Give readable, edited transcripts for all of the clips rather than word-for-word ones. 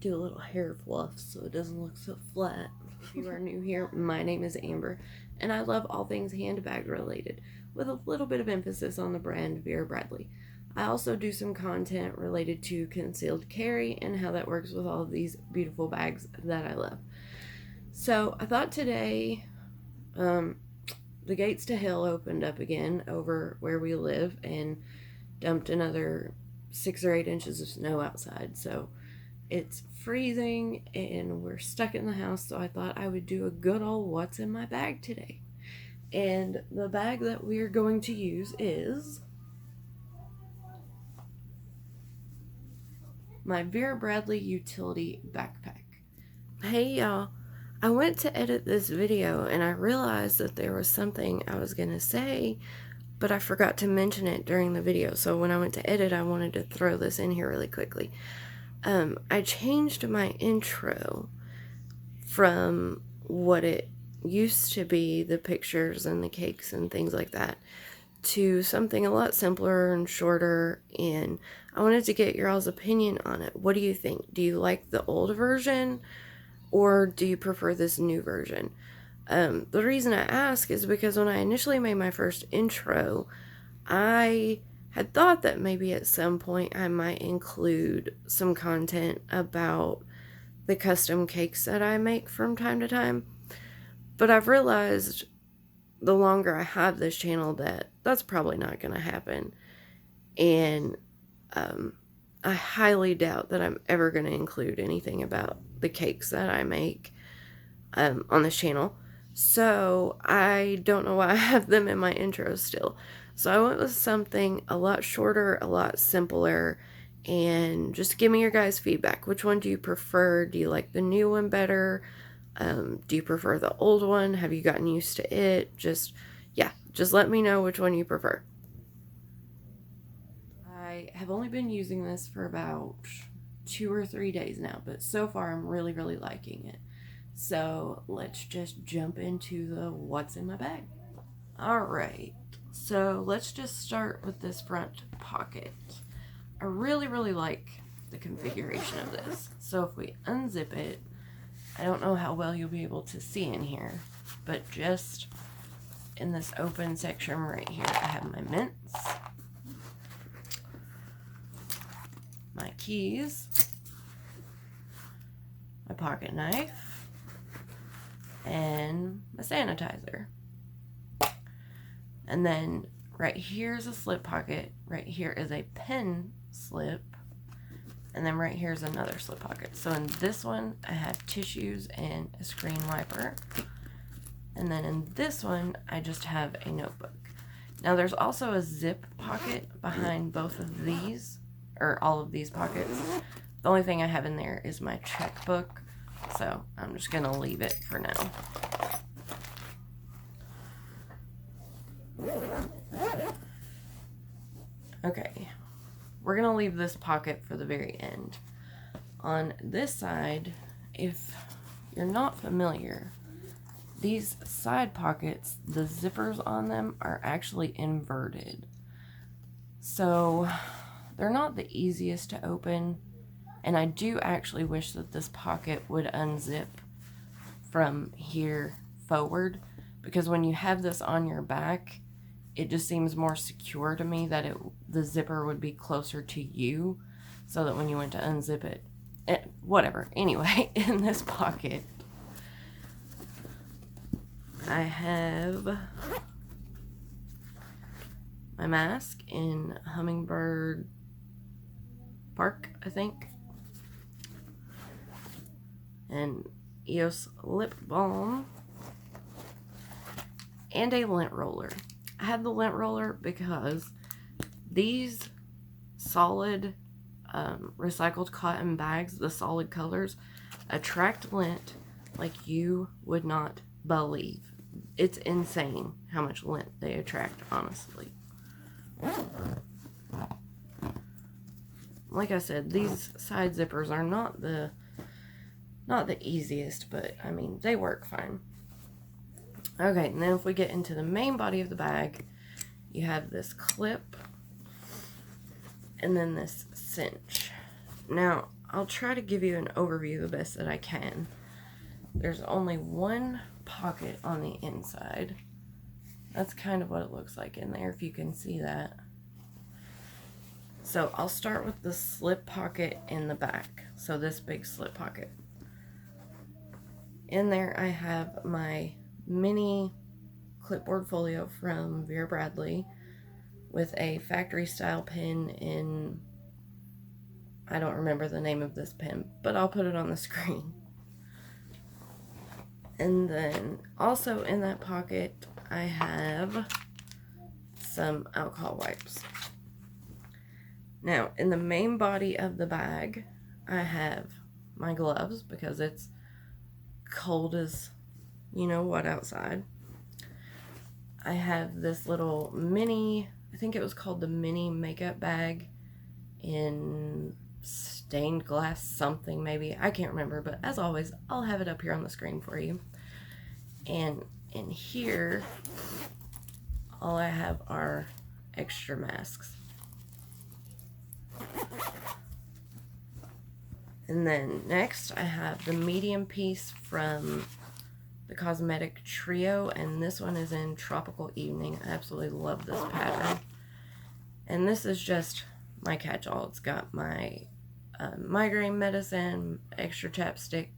do a little hair fluff so it doesn't look so flat. If you are new here, my name is Amber, and I love all things handbag related, with a little bit of emphasis on the brand Vera Bradley. I also do some content related to concealed carry and how that works with all of these beautiful bags that I love. So I thought today, the gates to hell opened up again over where we live and dumped another 6 or 8 inches of snow outside. So it's freezing and we're stuck in the house, so I thought I would do a good old what's in my bag today. And the bag that we're going to use is my Vera Bradley Utility Backpack. Hey y'all, I went to edit this video and I realized that there was something I was gonna say, but I forgot to mention it during the video. So when I went to edit, I wanted to throw this in here really quickly. I changed my intro from what it used to be, the pictures and the cakes and things like that, to something a lot simpler and shorter, and I wanted to get your all's opinion on it. What do you think? Do you like the old version or do you prefer this new version? The reason I ask is because when I initially made my first intro, I had thought that maybe at some point I might include some content about the custom cakes that I make from time to time. But I've realized the longer I have this channel that that's probably not going to happen. And I highly doubt that I'm ever going to include anything about the cakes that I make on this channel. So I don't know why I have them in my intro still. So I went with something a lot shorter, a lot simpler, and just give me your guys' feedback. Which one do you prefer? Do you like the new one better? Do you prefer the old one? Have you gotten used to it? Just let me know which one you prefer. I have only been using this for about 2 or 3 days now, but so far I'm really, really liking it. So let's just jump into the what's in my bag. Alright, so let's just start with this front pocket. I really, really like the configuration of this. So if we unzip it, I don't know how well you'll be able to see in here, but just in this open section right here, I have my mints, my keys, my pocket knife, and my sanitizer. And then right here is a slip pocket, right here is a pen slip, and then right here is another slip pocket. So in this one, I have tissues and a screen wiper. And then in this one, I just have a notebook. Now there's also a zip pocket behind both of these, or all of these pockets. The only thing I have in there is my checkbook, so I'm just gonna leave it for now. Okay, we're gonna leave this pocket for the very end. On this side, if you're not familiar, these side pockets, the zippers on them are actually inverted. So they're not the easiest to open, and I do actually wish that this pocket would unzip from here forward, because when you have this on your back, it just seems more secure to me that the zipper would be closer to you, so that when you went to unzip it, whatever. Anyway, in this pocket, I have my mask in Hummingbird Park, I think, and EOS lip balm, and a lint roller. I had the lint roller because these solid recycled cotton bags, the solid colors, attract lint like you would not believe. It's insane how much lint they attract, honestly. Like I said, these side zippers are not the easiest, but I mean, they work fine. Okay, and then if we get into the main body of the bag, you have this clip and then this cinch. Now, I'll try to give you an overview the best that I can. There's only one pocket on the inside. That's kind of what it looks like in there, if you can see that. So I'll start with the slip pocket in the back. So this big slip pocket. In there I have my mini clipboard folio from Vera Bradley with a factory style pen in, I don't remember the name of this pen, but I'll put it on the screen. And then also in that pocket I have some alcohol wipes. Now in the main body of the bag I have my gloves because it's cold as you know what outside. I have this little mini, I think it was called the mini makeup bag in stained glass something maybe, I can't remember, but as always I'll have it up here on the screen for you. And in here all I have are extra masks. And then next I have the medium piece from the Cosmetic Trio, and this one is in Tropical Evening. I absolutely love this pattern. And this is just my catch-all. It's got my migraine medicine, extra chapstick.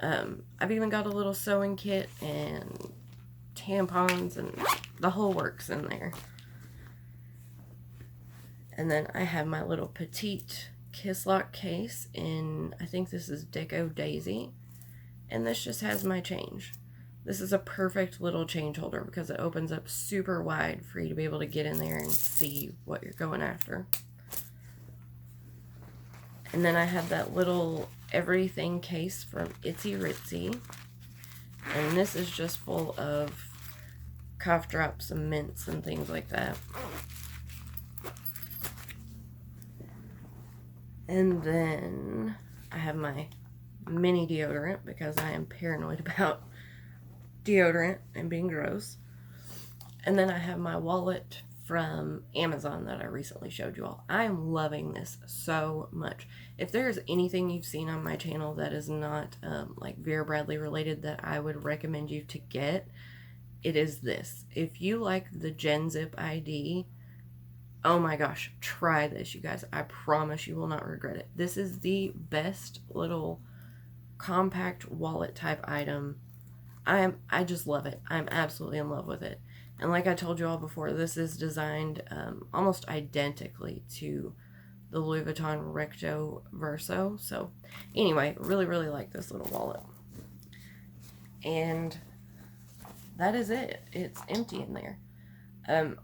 I've even got a little sewing kit and tampons and the whole works in there. And then I have my little petite Kiss Lock case in, I think this is Deco Daisy. And this just has my change. This is a perfect little change holder because it opens up super wide for you to be able to get in there and see what you're going after. And then I have that little everything case from Itsy Ritzy. And this is just full of cough drops and mints and things like that. And then I have my mini deodorant because I am paranoid about deodorant and being gross. And then I have my wallet from Amazon that I recently showed you all. I am loving this so much. If there's anything you've seen on my channel that is not like Vera Bradley related that I would recommend you to get, it is this. If you like the Gen Zip ID, oh my gosh, try this, you guys. I promise you will not regret it. This is the best little compact wallet type item. I just love it. I'm absolutely in love with it. And like I told you all before, this is designed almost identically to the Louis Vuitton Recto Verso. So anyway, really, really like this little wallet. And that is it. It's empty in there.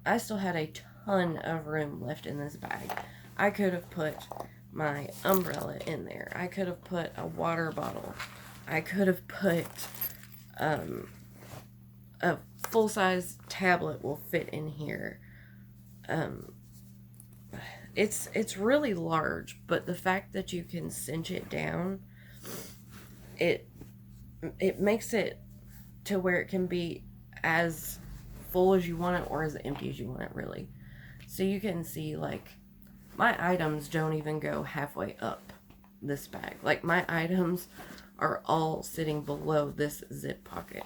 I still had a ton of room left in this bag. I could have put my umbrella in there. I could have put a water bottle. I could have put a full-size tablet will fit in here. It's really large, but the fact that you can cinch it down, it makes it to where it can be as full as you want it or as empty as you want it, really. So you can see, like, my items don't even go halfway up this bag. Like, my items are all sitting below this zip pocket.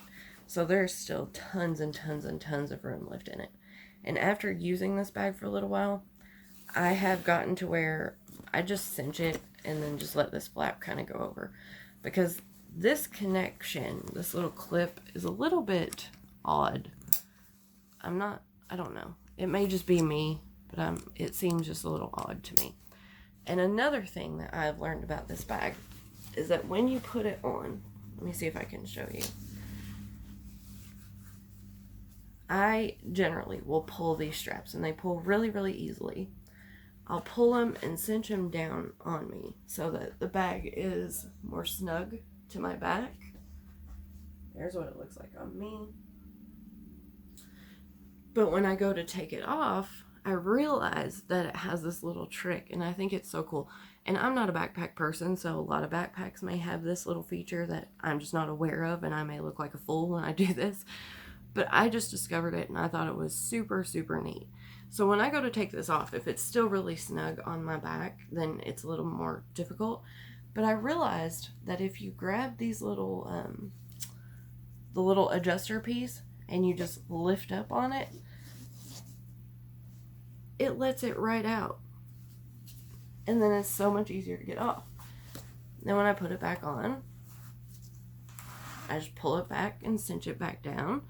So there's still tons and tons and tons of room left in it. And after using this bag for a little while, I have gotten to where I just cinch it and then just let this flap kind of go over. Because this connection, this little clip, is a little bit odd. I don't know. It may just be me, but it seems just a little odd to me. And another thing that I've learned about this bag is that when you put it on, let me see if I can show you. I generally will pull these straps, and they pull really, really easily. I'll pull them and cinch them down on me so that the bag is more snug to my back. There's what it looks like on me. But when I go to take it off, I realize that it has this little trick, and I think it's so cool. And I'm not a backpack person, so a lot of backpacks may have this little feature that I'm just not aware of, and I may look like a fool when I do this. But I just discovered it and I thought it was super, super neat. So when I go to take this off, if it's still really snug on my back, then it's a little more difficult. But I realized that if you grab these little, the little adjuster piece and you just lift up on it, it lets it right out. And then it's so much easier to get off. Then when I put it back on, I just pull it back and cinch it back down.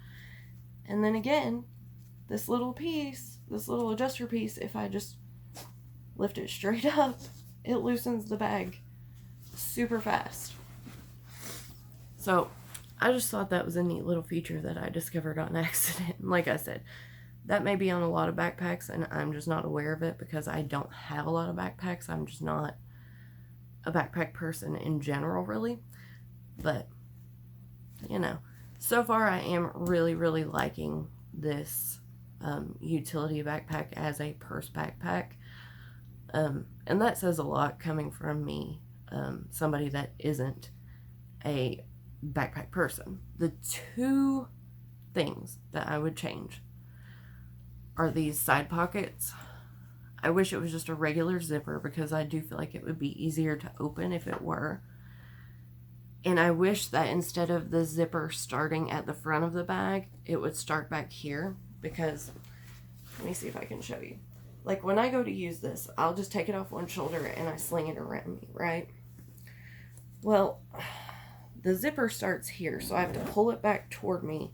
And then again, this little piece, this little adjuster piece, if I just lift it straight up, it loosens the bag super fast. So I just thought that was a neat little feature that I discovered on accident. Like I said, that may be on a lot of backpacks and I'm just not aware of it because I don't have a lot of backpacks. I'm just not a backpack person in general, really. But, you know, so far I am really, really liking this utility backpack as a purse backpack. And that says a lot coming from me, somebody that isn't a backpack person. The two things that I would change are these side pockets. I wish it was just a regular zipper because I do feel like it would be easier to open if it were. And I wish that instead of the zipper starting at the front of the bag, it would start back here because, let me see if I can show you. Like when I go to use this, I'll just take it off one shoulder and I sling it around me, right? Well, the zipper starts here, so I have to pull it back toward me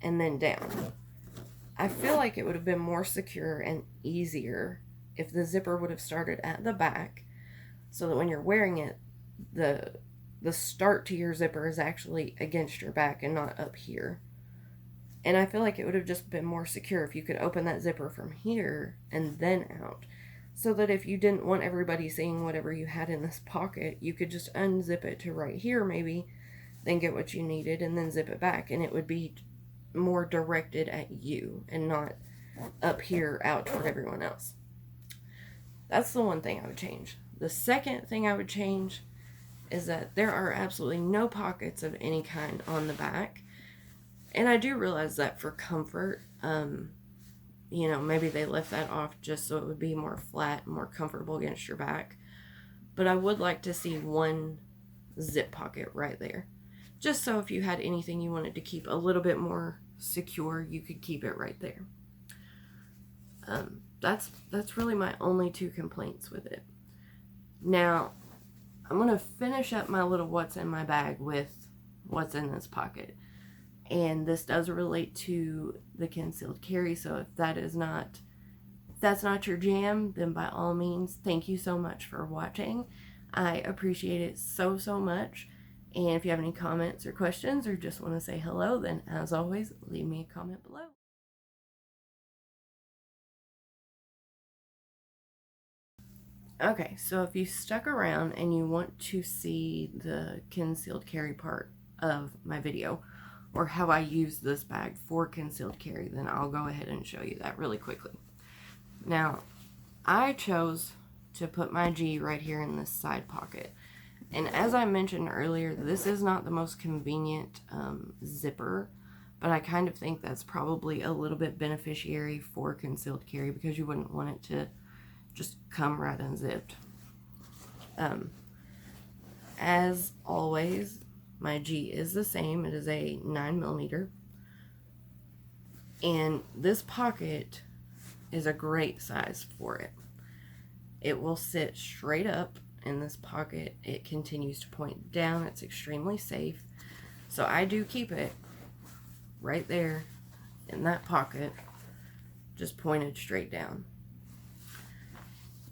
and then down. I feel like it would have been more secure and easier if the zipper would have started at the back so that when you're wearing it, the start to your zipper is actually against your back and not up here. And I feel like it would have just been more secure if you could open that zipper from here and then out. So that if you didn't want everybody seeing whatever you had in this pocket, you could just unzip it to right here maybe, then get what you needed and then zip it back. And it would be more directed at you and not up here out toward everyone else. That's the one thing I would change. The second thing I would change is that there are absolutely no pockets of any kind on the back. And I do realize that for comfort, you know, maybe they left that off just so it would be more flat, more comfortable against your back. But I would like to see one zip pocket right there. Just so if you had anything you wanted to keep a little bit more secure, you could keep it right there. That's really my only two complaints with it. Now, I'm going to finish up my little what's in my bag with what's in this pocket. And this does relate to the concealed carry, so if that's not your jam, then by all means, thank you so much for watching. I appreciate it so, so much. And if you have any comments or questions or just want to say hello, then as always, leave me a comment below. Okay, so if you stuck around and you want to see the concealed carry part of my video, or how I use this bag for concealed carry, then I'll go ahead and show you that really quickly. Now, I chose to put my G right here in this side pocket. And as I mentioned earlier, this is not the most convenient zipper, but I kind of think that's probably a little bit beneficiary for concealed carry because you wouldn't want it to just come right unzipped. As always, my G is the same. It is a 9mm. And this pocket is a great size for it. It will sit straight up in this pocket. It continues to point down. It's extremely safe. So I do keep it right there in that pocket, just pointed straight down.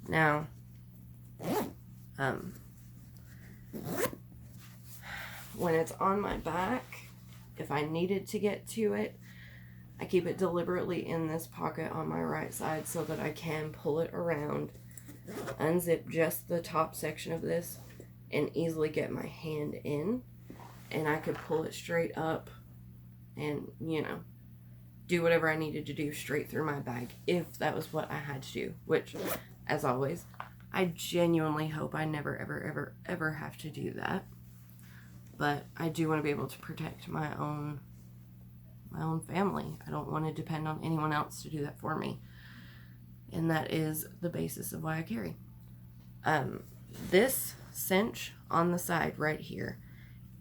Now, when it's on my back, if I needed to get to it, I keep it deliberately in this pocket on my right side so that I can pull it around, unzip just the top section of this, and easily get my hand in. And I could pull it straight up and, you know, do whatever I needed to do straight through my bag if that was what I had to do. Which, as always, I genuinely hope I never, ever, ever, ever have to do that. But I do want to be able to protect my own my own family. I don't want to depend on anyone else to do that for me. And that is the basis of why I carry. This cinch on the side right here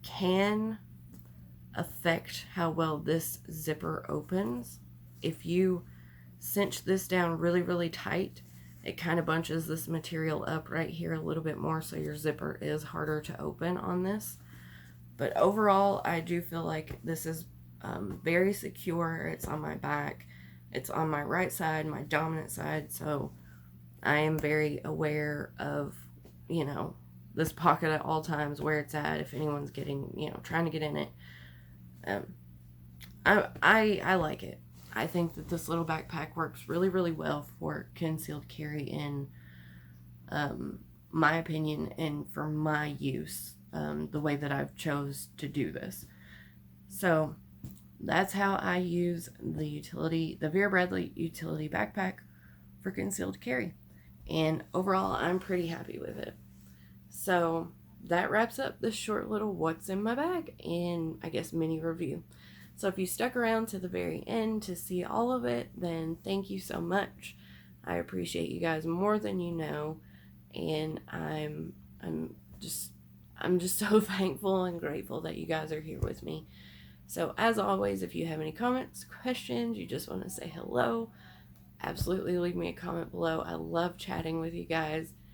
can affect how well this zipper opens. If you cinch this down really, really tight, it kind of bunches this material up right here a little bit more, so your zipper is harder to open on this. But overall, I do feel like this is very secure. It's on my back. It's on my right side, my dominant side, so I am very aware of, you know, this pocket at all times, where it's at, if anyone's getting, you know, trying to get in it. I like it. I think that this little backpack works really, really well for concealed carry in my opinion and for my use, the way that I've chose to do this. So that's how I use the Vera Bradley Utility Backpack for concealed carry. And overall, I'm pretty happy with it. So that wraps up this short little what's in my bag and I guess mini review. So if you stuck around to the very end to see all of it, then thank you so much. I appreciate you guys more than you know, and I'm just so thankful and grateful that you guys are here with me. So as always, if you have any comments, questions, you just want to say hello, absolutely leave me a comment below. I love chatting with you guys.